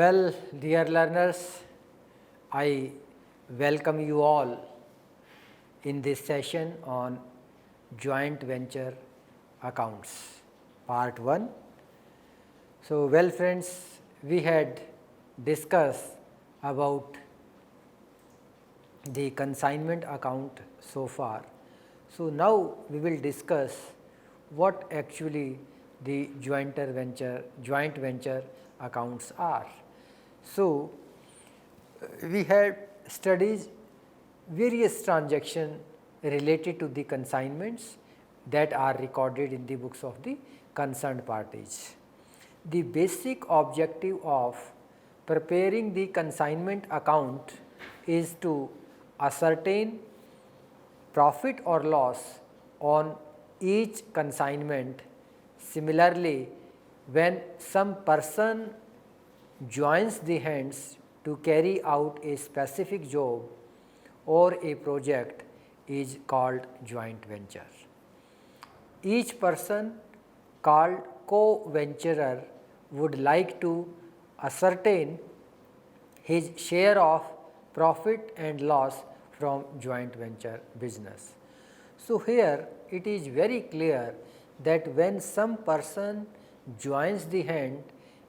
Well, dear learners, I welcome you all in this session on joint venture accounts, part 1. So, well friends, we had discussed about the consignment account so far. So, now we will discuss what actually the joint venture accounts are. So, we had studied various transactions related to the consignments that are recorded in the books of the concerned parties. The basic objective of preparing the consignment account is to ascertain profit or loss on each consignment. Similarly, when some person joins the hands to carry out a specific job or a project is called joint venture. Each person called co-venturer would like to ascertain his share of profit and loss from joint venture business. So, here it is very clear that when some person joins the hand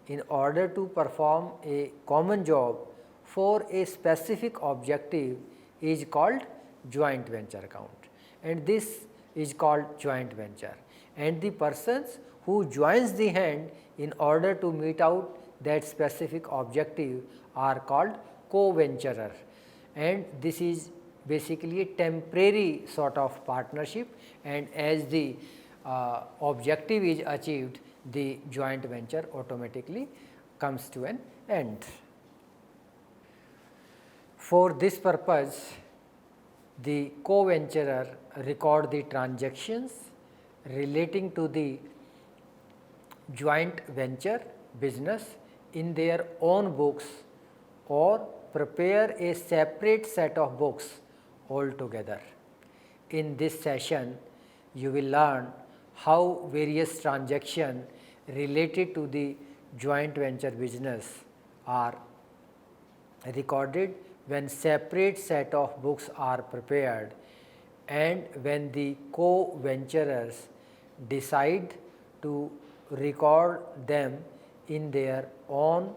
in order to perform a common job for a specific objective is called joint venture account, and this is called joint venture, and the persons who joins the hand in order to meet out that specific objective are called co-venturer, and this is basically a temporary sort of partnership, and as the objective is achieved, the joint venture automatically comes to an end. For this purpose, the co-venturer record the transactions relating to the joint venture business in their own books or prepare a separate set of books altogether. In this session, you will learn how various transactions related to the joint venture business are recorded when separate set of books are prepared and when the co-venturers decide to record them in their own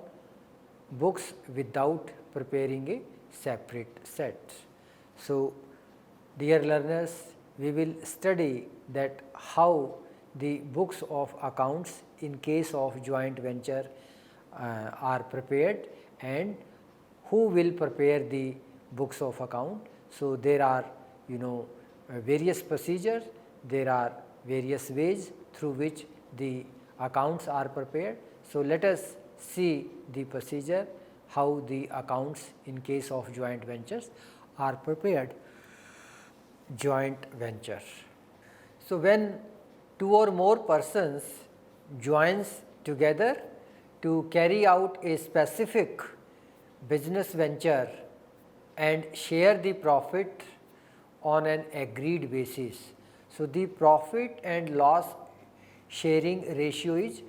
books without preparing a separate set. So, dear learners, we will study that how the books of accounts in case of joint venture are prepared and who will prepare the books of account. So, there are various procedures, there are various ways through which the accounts are prepared. So, let us see the procedure how the accounts in case of joint ventures are prepared. Joint venture. So, when two or more persons joins together to carry out a specific business venture and share the profit on an agreed basis. So, the profit and loss sharing ratio is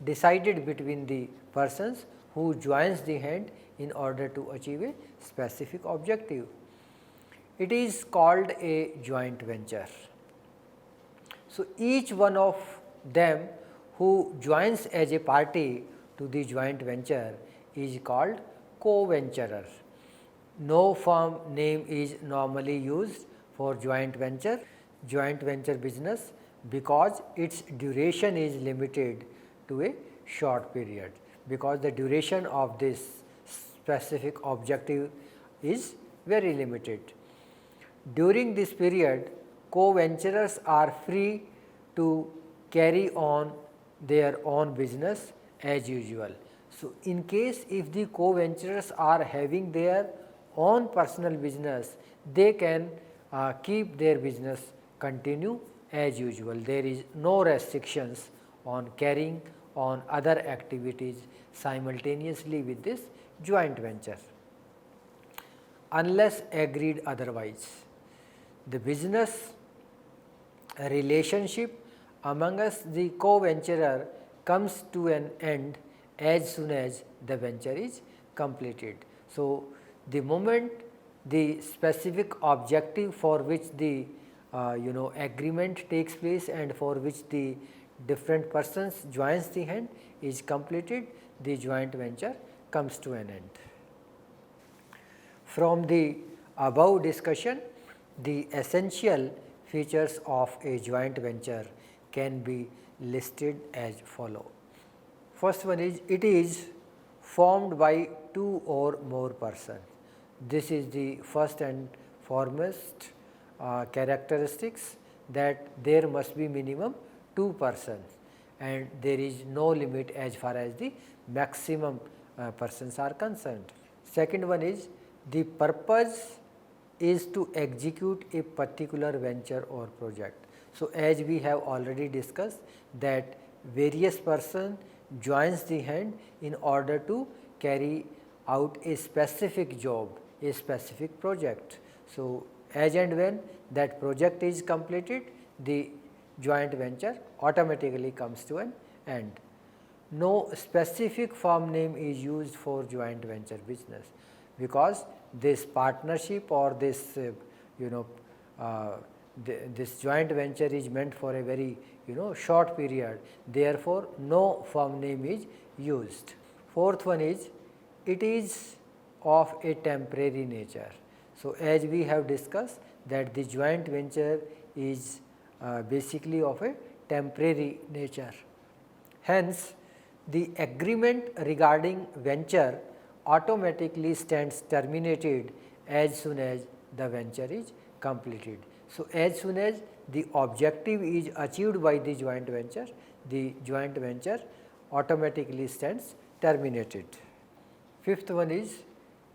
decided between the persons who joins the hand in order to achieve a specific objective. It is called a joint venture. So, each one of them who joins as a party to the joint venture is called co-venturer. No firm name is normally used for joint venture business because its duration is limited to a short period, because the duration of this specific objective is very limited. During this period, co-venturers are free to carry on their own business as usual. So, in case if the co-venturers are having their own personal business, they can keep their business continue as usual. There is no restrictions on carrying on other activities simultaneously with this joint venture, unless agreed otherwise. The business relationship among us the co-venturer comes to an end as soon as the venture is completed. So, the moment the specific objective for which the agreement takes place and for which the different persons joins the hand is completed, the joint venture comes to an end. From the above discussion, the essential features of a joint venture can be listed as follow. First one is, it is formed by two or more persons. This is the first and foremost characteristics, that there must be minimum 2 persons and there is no limit as far as the maximum persons are concerned. Second one is, the purpose is to execute a particular venture or project. So, as we have already discussed that various person joins the hand in order to carry out a specific job, a specific project. So, as and when that project is completed, the joint venture automatically comes to an end. No specific firm name is used for joint venture business, because this partnership or this this joint venture is meant for a very short period, therefore, no firm name is used. Fourth one is, it is of a temporary nature. So, as we have discussed that the joint venture is basically of a temporary nature. Hence, the agreement regarding venture automatically stands terminated as soon as the venture is completed. So, as soon as the objective is achieved by the joint venture automatically stands terminated. Fifth one is,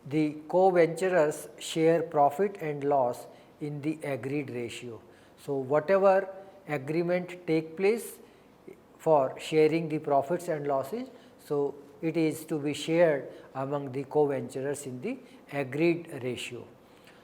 the co-venturers share profit and loss in the agreed ratio. So, whatever agreement take place for sharing the profits and losses, so it is to be shared among the co-venturers in the agreed ratio.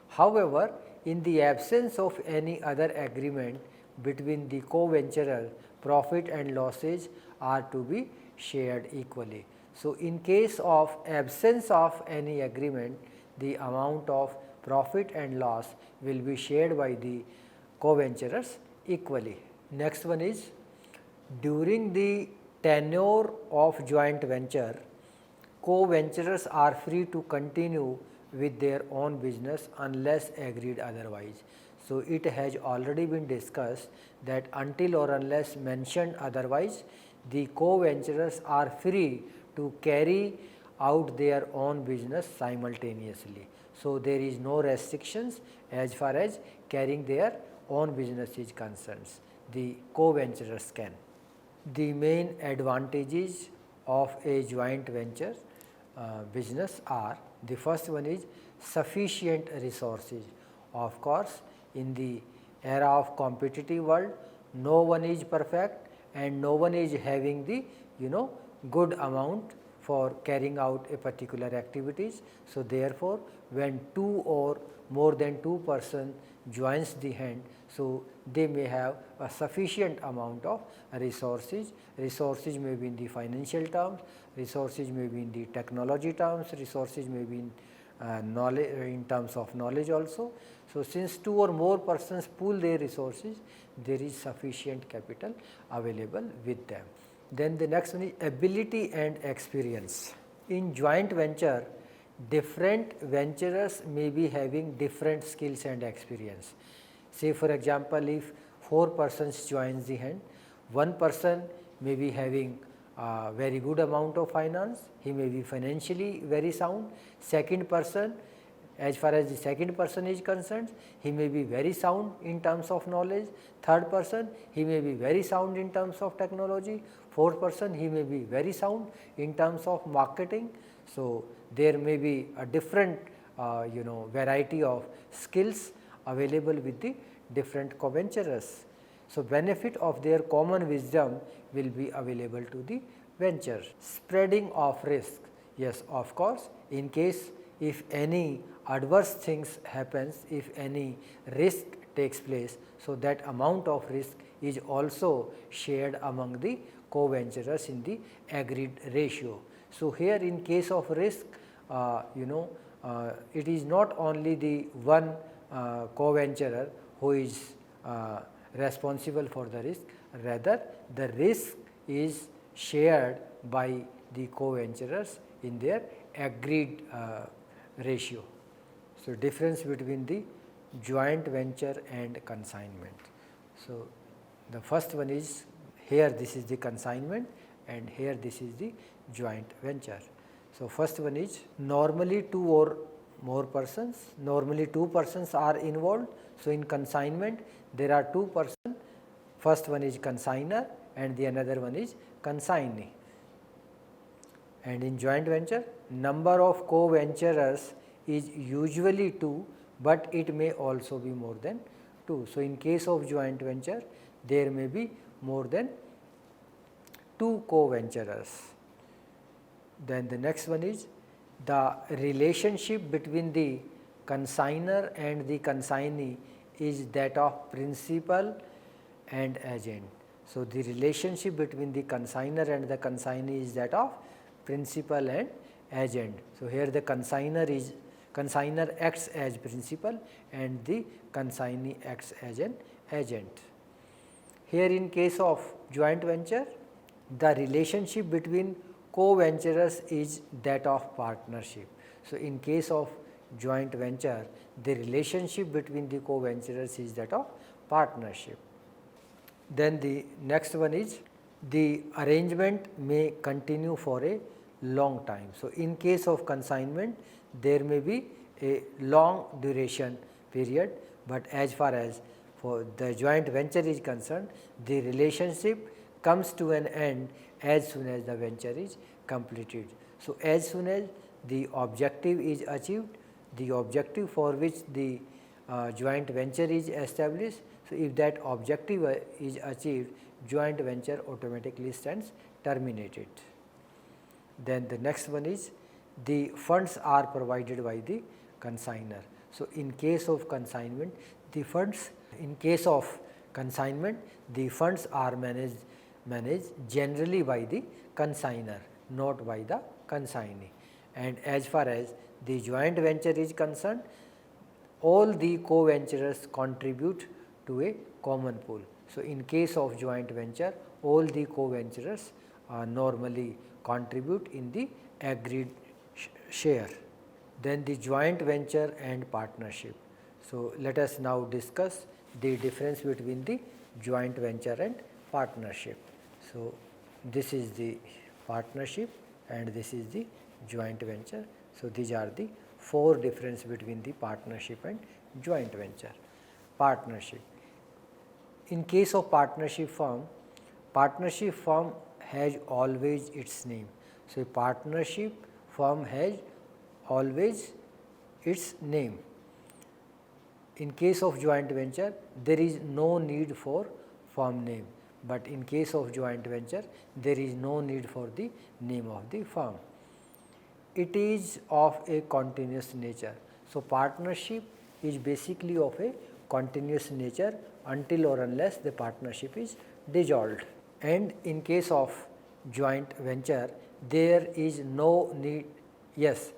However, in the absence of any other agreement between the co-venturer, profit and losses are to be shared equally. So, in case of absence of any agreement, the amount of profit and loss will be shared by the co-venturers equally. Next one is, during the tenure of joint venture, co-venturers are free to continue with their own business unless agreed otherwise. So, it has already been discussed that until or unless mentioned otherwise, the co-venturers are free to carry out their own business simultaneously. So, there is no restrictions as far as carrying their own business is concerned. The co-venturers can. The main advantages of a joint venture business are, the first one is sufficient resources. Of course, in the era of competitive world, no one is perfect and no one is having the good amount for carrying out a particular activities. So, therefore, when two or more than 2 person joins the hand, so they may have a sufficient amount of resources. Resources may be in the financial terms, resources may be in the technology terms, resources may be in knowledge, in terms of knowledge also. So, since 2 or more persons pool their resources, there is sufficient capital available with them. Then the next one is ability and experience. In joint venture, different venturers may be having different skills and experience. Say for example, if 4 persons joins the hand, one person may be having very good amount of finance, he may be financially very sound. Second person, as far as the second person is concerned, he may be very sound in terms of knowledge. Third person, he may be very sound in terms of technology. Fourth person, he may be very sound in terms of marketing. So, there may be a different variety of skills available with the different co-venturers. So, benefit of their common wisdom will be available to the venture. Spreading of risk, yes, of course, in case if any adverse things happens, if any risk takes place, so that amount of risk is also shared among the co-venturers in the agreed ratio. So, here in case of risk, it is not only the one co-venturer who is responsible for the risk, rather the risk is shared by the co-venturers in their agreed ratio. So, difference between the joint venture and consignment. So, the first one is here this is the consignment and here this is the joint venture. So, first one is normally two or more persons, normally two persons are involved. So, in consignment there are two persons, first one is consignor and the another one is consignee. And in joint venture, number of co-venturers is usually 2, but it may also be more than 2. So, in case of joint venture, there may be more than 2 co-venturers. Then the next one is the relationship between the consignor and the consignee is that of principal and agent. So, the relationship between the consignor and the consignee is that of principal and agent. So, here the consignor acts as principal and the consignee acts as an agent. Here in case of joint venture, the relationship between co-venturers is that of partnership. So, in case of joint venture, the relationship between the co-venturers is that of partnership. Then the next one is the arrangement may continue for a long time. So, in case of consignment, there may be a long duration period, but as far as for the joint venture is concerned, the relationship comes to an end as soon as the venture is completed. So, as soon as the objective is achieved, the objective for which the joint venture is established. So, if that objective is achieved, joint venture automatically stands terminated. Then the next one is the funds are provided by the consignor. So, in case of consignment, the funds are managed generally by the consignor, not by the consignee. And as far as the joint venture is concerned, all the co-venturers contribute to a common pool. So, in case of joint venture, all the co-venturers normally contribute in the agreed share. Then the joint venture and partnership. So, let us now discuss the difference between the joint venture and partnership. So, this is the partnership and this is the joint venture. So, these are the 4 difference between the partnership and joint venture. Partnership. In case of partnership firm has always its name. So, a partnership firm has always its name. In case of joint venture, there is no need for firm name, but in case of joint venture, there is no need for the name of the firm. It is of a continuous nature. So, partnership is basically of a continuous nature until or unless the partnership is dissolved. And in case of joint venture, there is no need, yes,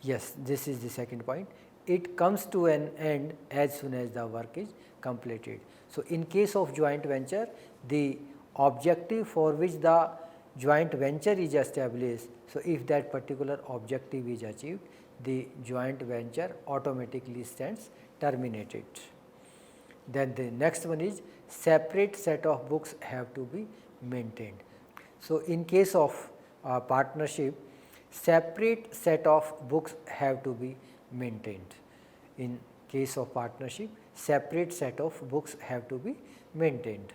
this is the second point. It comes to an end as soon as the work is completed. So, in case of joint venture, the objective for which the joint venture is established. So, if that particular objective is achieved, the joint venture automatically stands terminated. Then the next one is separate set of books have to be maintained. So, in case of partnership, separate set of books have to be maintained. In case of partnership, separate set of books have to be maintained.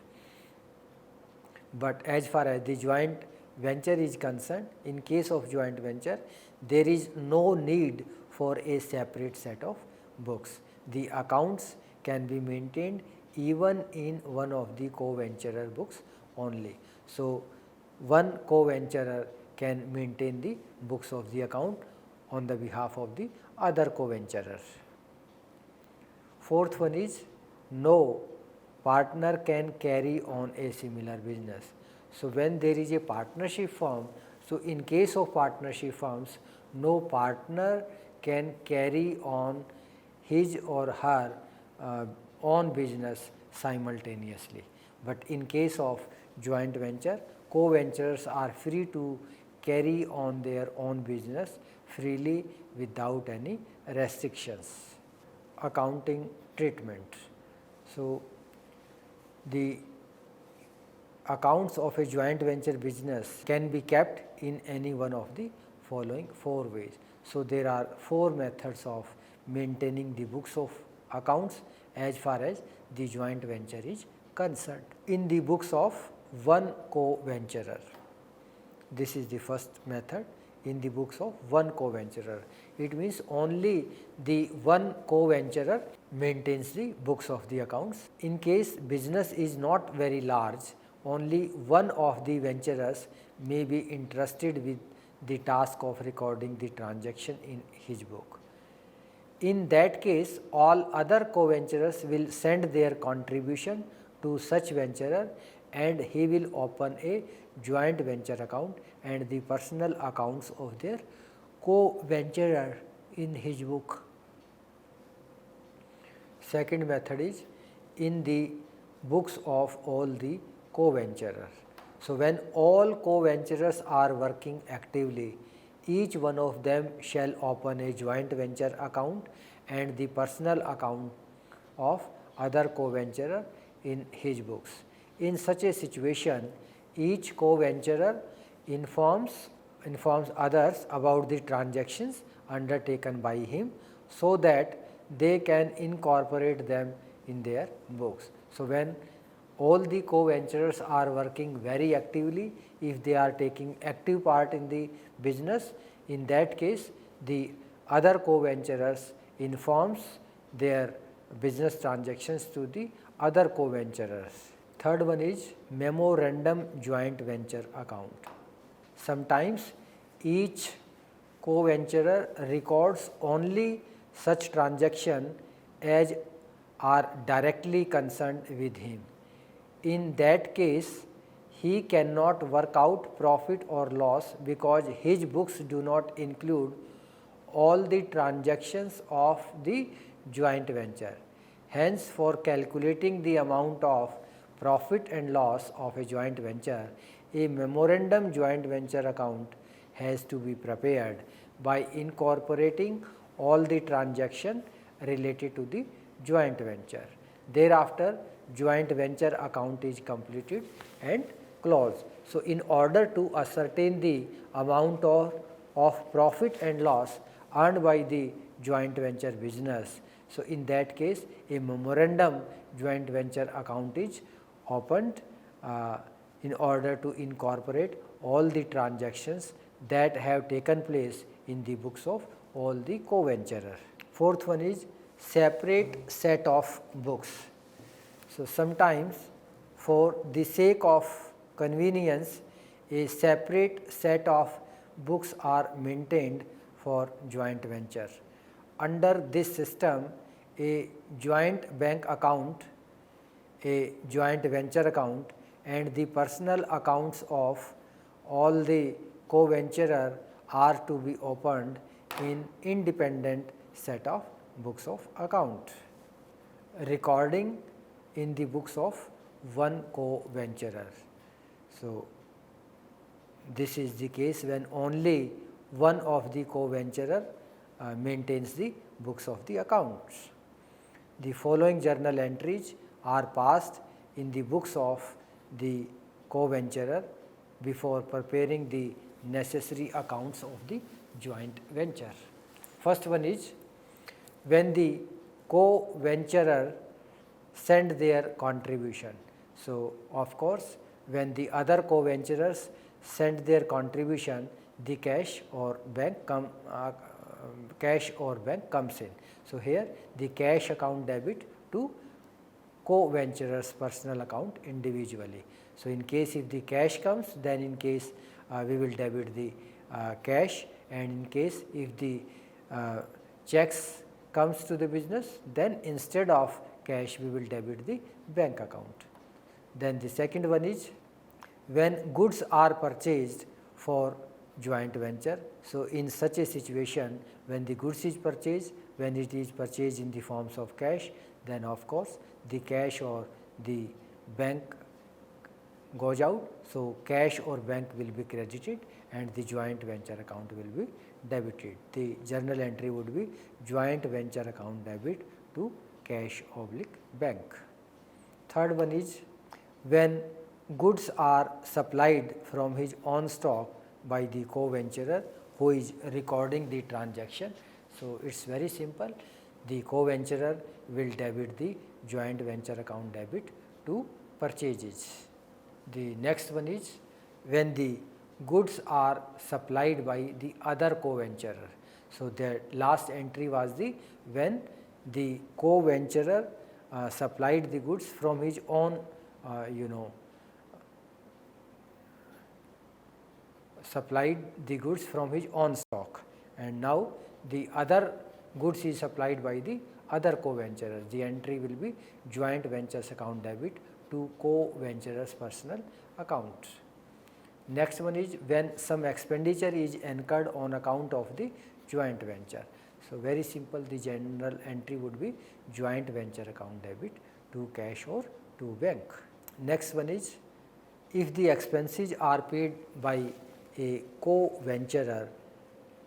But as far as the joint venture is concerned, in case of joint venture, there is no need for a separate set of books. The accounts can be maintained even in one of the co-venturer books only. So, one co-venturer can maintain the books of the account on the behalf of the other co-venturer. Fourth one is no partner can carry on a similar business. So when there is a partnership firm, so in case of partnership firms, no partner can carry on his or her own business simultaneously. But in case of joint venture, co-venturers are free to carry on their own business freely without any restrictions. Accounting treatment. So, the accounts of a joint venture business can be kept in any one of the following 4 ways. So, there are 4 methods of maintaining the books of accounts as far as the joint venture is concerned. In the books of one co-venturer, this is the first method. In the books of one co-venturer, it means only the one co-venturer maintains the books of the accounts. In case business is not very large, only one of the venturers may be entrusted with the task of recording the transaction in his book. In that case, all other co-venturers will send their contribution to such venturer and he will open a joint venture account and the personal accounts of their co-venturer in his book. Second method is in the books of all the co-venturers. So, when all co-venturers are working actively, each one of them shall open a joint venture account and the personal account of other co-venturer in his books. In such a situation, each co-venturer informs others about the transactions undertaken by him so that they can incorporate them in their books. So, when all the co-venturers are working very actively, if they are taking active part in the business, in that case the other co-venturers informs their business transactions to the other co-venturers. Third one is memorandum joint venture account. Sometimes each co-venturer records only such transaction as are directly concerned with him. In that case, he cannot work out profit or loss because his books do not include all the transactions of the joint venture. Hence, for calculating the amount of profit and loss of a joint venture, a memorandum joint venture account has to be prepared by incorporating all the transaction related to the joint venture. Thereafter, joint venture account is completed and closed. So, in order to ascertain the amount of profit and loss earned by the joint venture business, so in that case a memorandum joint venture account is opened in order to incorporate all the transactions that have taken place in the books of all the co-venturers. Fourth one is separate set of books. So, sometimes for the sake of convenience, a separate set of books are maintained for joint venture. Under this system, a joint bank account, a joint venture account and the personal accounts of all the co-venturer are to be opened in independent set of books of account. Recording in the books of one co-venturer. So, this is the case when only one of the co-venturer maintains the books of the accounts. The following journal entries are passed in the books of the co-venturer before preparing the necessary accounts of the joint venture. First one is when the co-venturer send their contribution. So, of course, when the other co-venturers send their contribution, the cash or bank comes in. So, here the cash account debit to co-venturers personal account individually. So, in case if the cash comes, then in case we will debit the cash, and in case if the checks comes to the business, then instead of cash we will debit the bank account. Then the second one is when goods are purchased for joint venture. So, in such a situation, when the goods is purchased, when it is purchased in the forms of cash, then of course, the cash or the bank goes out. So, cash or bank will be credited and the joint venture account will be debited. The journal entry would be joint venture account debit to cash oblique bank. Third one is when goods are supplied from his own stock by the co-venturer who is recording the transaction. So, it is very simple, the co-venturer will debit the joint venture account debit to purchases. The next one is when the goods are supplied by the other co-venturer. So, the last entry was the when the co-venturer supplied the goods from his own supplied the goods from his own stock, and now the other goods is supplied by the other co-venturers. The entry will be joint ventures account debit to co-venturers personal account. Next one is when some expenditure is incurred on account of the joint venture. So, very simple, the general entry would be joint venture account debit to cash or to bank. Next one is if the expenses are paid by a co-venturer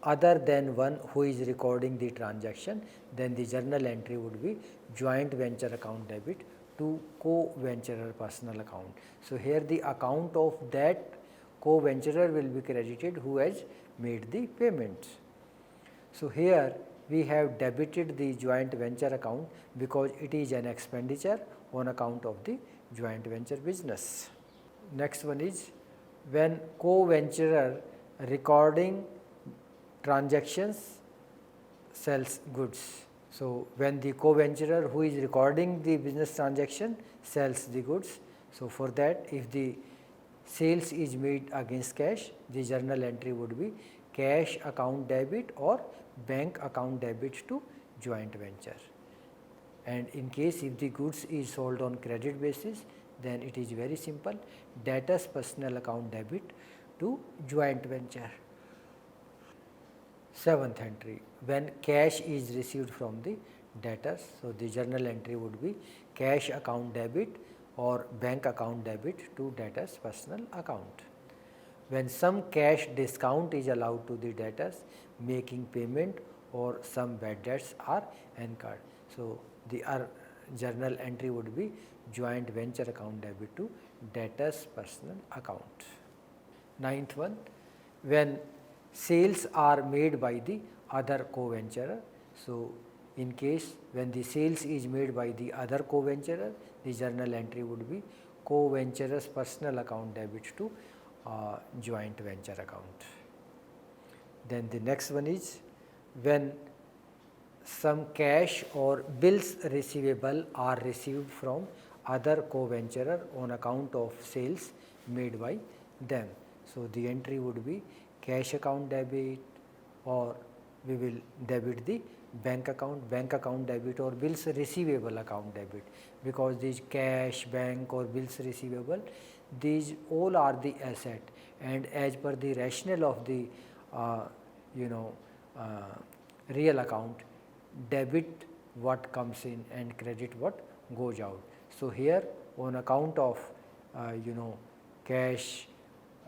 other than one who is recording the transaction, then the journal entry would be joint venture account debit to co-venturer personal account. So, here the account of that co-venturer will be credited who has made the payments. So, here we have debited the joint venture account because it is an expenditure on account of the joint venture business. Next one is when co-venturer recording transactions sells goods. So, when the co-venturer who is recording the business transaction sells the goods. So, for that if the sales is made against cash, the journal entry would be cash account debit or bank account debit to joint venture. And in case if the goods is sold on credit basis, then it is very simple, debtors personal account debit to joint venture. Seventh entry when cash is received from the debtors. So, the journal entry would be cash account debit or bank account debit to debtors personal account. When some cash discount is allowed to the debtors making payment or some bad debts are incurred. So, the journal entry would be joint venture account debit to debtors personal account. Ninth one, when sales are made by the other co-venturer. So, in case when the sales is made by the other co-venturer, the journal entry would be co-venturer's personal account debit to joint venture account. Then the next one is when some cash or bills receivable are received from other co-venturer on account of sales made by them. So, the entry would be cash account debit or we will debit the bank account debit or bills receivable account debit, because these cash, bank or bills receivable, these all are the asset, and as per the rationale of the real account, debit what comes in and credit what goes out. So, here on account of cash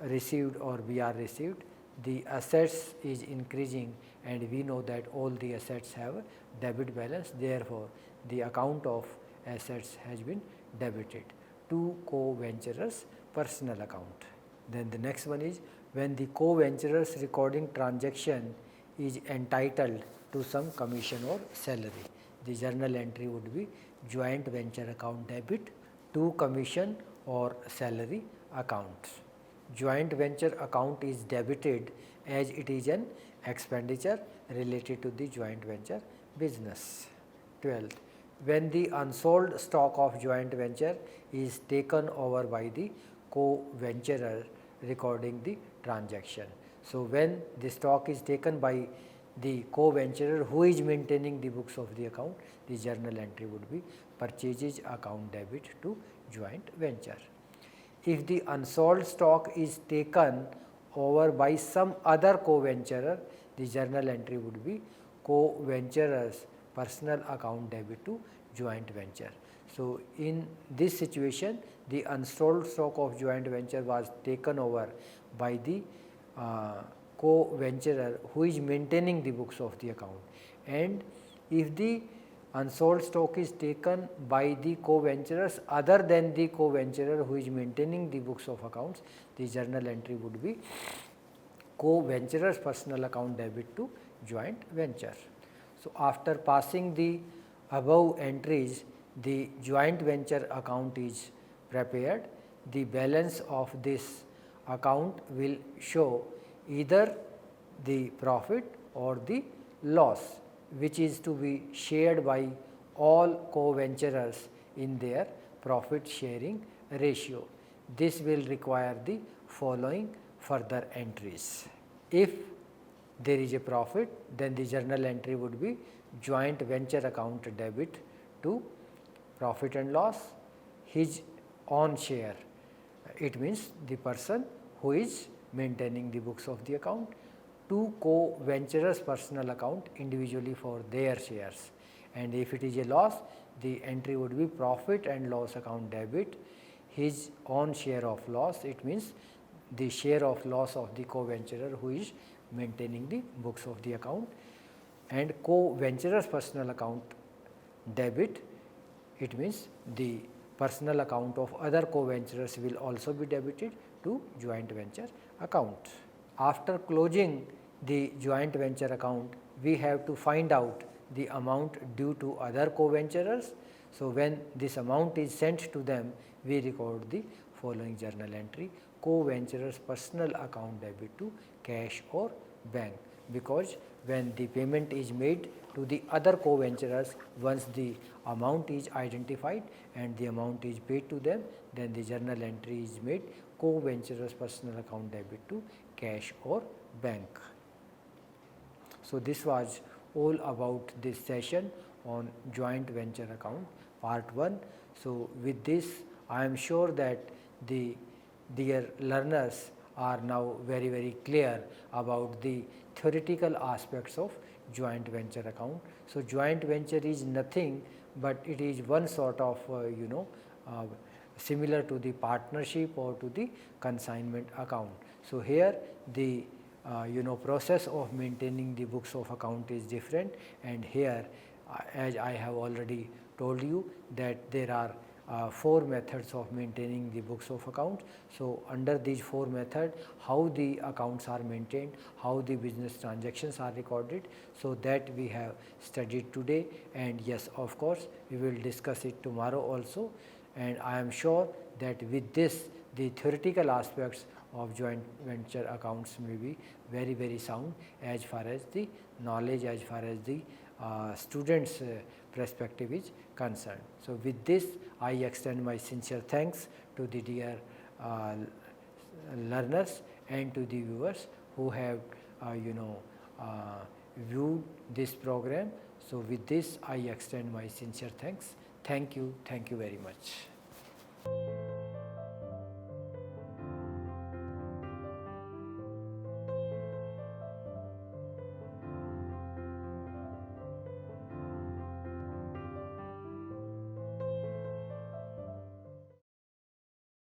received or VR received, the assets is increasing and we know that all the assets have a debit balance, therefore, the account of assets has been debited to co-venturers personal account. Then the next one is when the co-venturers recording transaction is entitled to some commission or salary, the journal entry would be joint venture account debit to commission or salary account. Joint venture account is debited as it is an expenditure related to the joint venture business. 12th, when the unsold stock of joint venture is taken over by the co-venturer recording the transaction. So, when the stock is taken by the co-venturer who is maintaining the books of the account, the journal entry would be purchases account debit to joint venture. If the unsold stock is taken over by some other co-venturer, the journal entry would be co-venturer's personal account debit to joint venture. So, in this situation, the unsold stock of joint venture was taken over by the co-venturer who is maintaining the books of the account, and if the unsold stock is taken by the co-venturers other than the co-venturer who is maintaining the books of accounts, the journal entry would be co-venturer's personal account debit to joint venture. So, after passing the above entries, the joint venture account is prepared. The balance of this account will show either the profit or the loss, which is to be shared by all co-venturers in their profit sharing ratio. This will require the following further entries. If there is a profit, then the journal entry would be joint venture account debit to profit and loss, his own share. It means the person who is maintaining the books of the account, to co-venturers personal account individually for their shares, and if it is a loss, the entry would be profit and loss account debit, his own share of loss. It means the share of loss of the co-venturer who is maintaining the books of the account, and co-venturers personal account debit. It means the personal account of other co-venturers will also be debited to joint venture account. After closing the joint venture account, we have to find out the amount due to other co-venturers. So, when this amount is sent to them, we record the following journal entry: co-venturers personal account debit to cash or bank, because when the payment is made to the other co-venturers, once the amount is identified and the amount is paid to them, then the journal entry is made co-venturers personal account debit to cash or bank. So, this was all about this session on joint venture account part 1. So, with this I am sure that the dear learners are now very clear about the theoretical aspects of joint venture account. So, joint venture is nothing but it is one sort of similar to the partnership or to the consignment account. So, here the process of maintaining the books of account is different, and here as I have already told you that there are 4 methods of maintaining the books of accounts. So, under these 4 methods, how the accounts are maintained, how the business transactions are recorded, so that we have studied today, and yes, of course, we will discuss it tomorrow also, and I am sure that with this the theoretical aspects of joint venture accounts may be very sound as far as the knowledge, as far as the students' perspective is concerned. So, with this I extend my sincere thanks to the dear learners and to the viewers who have viewed this program. So, with this I extend my sincere thanks. Thank you very much.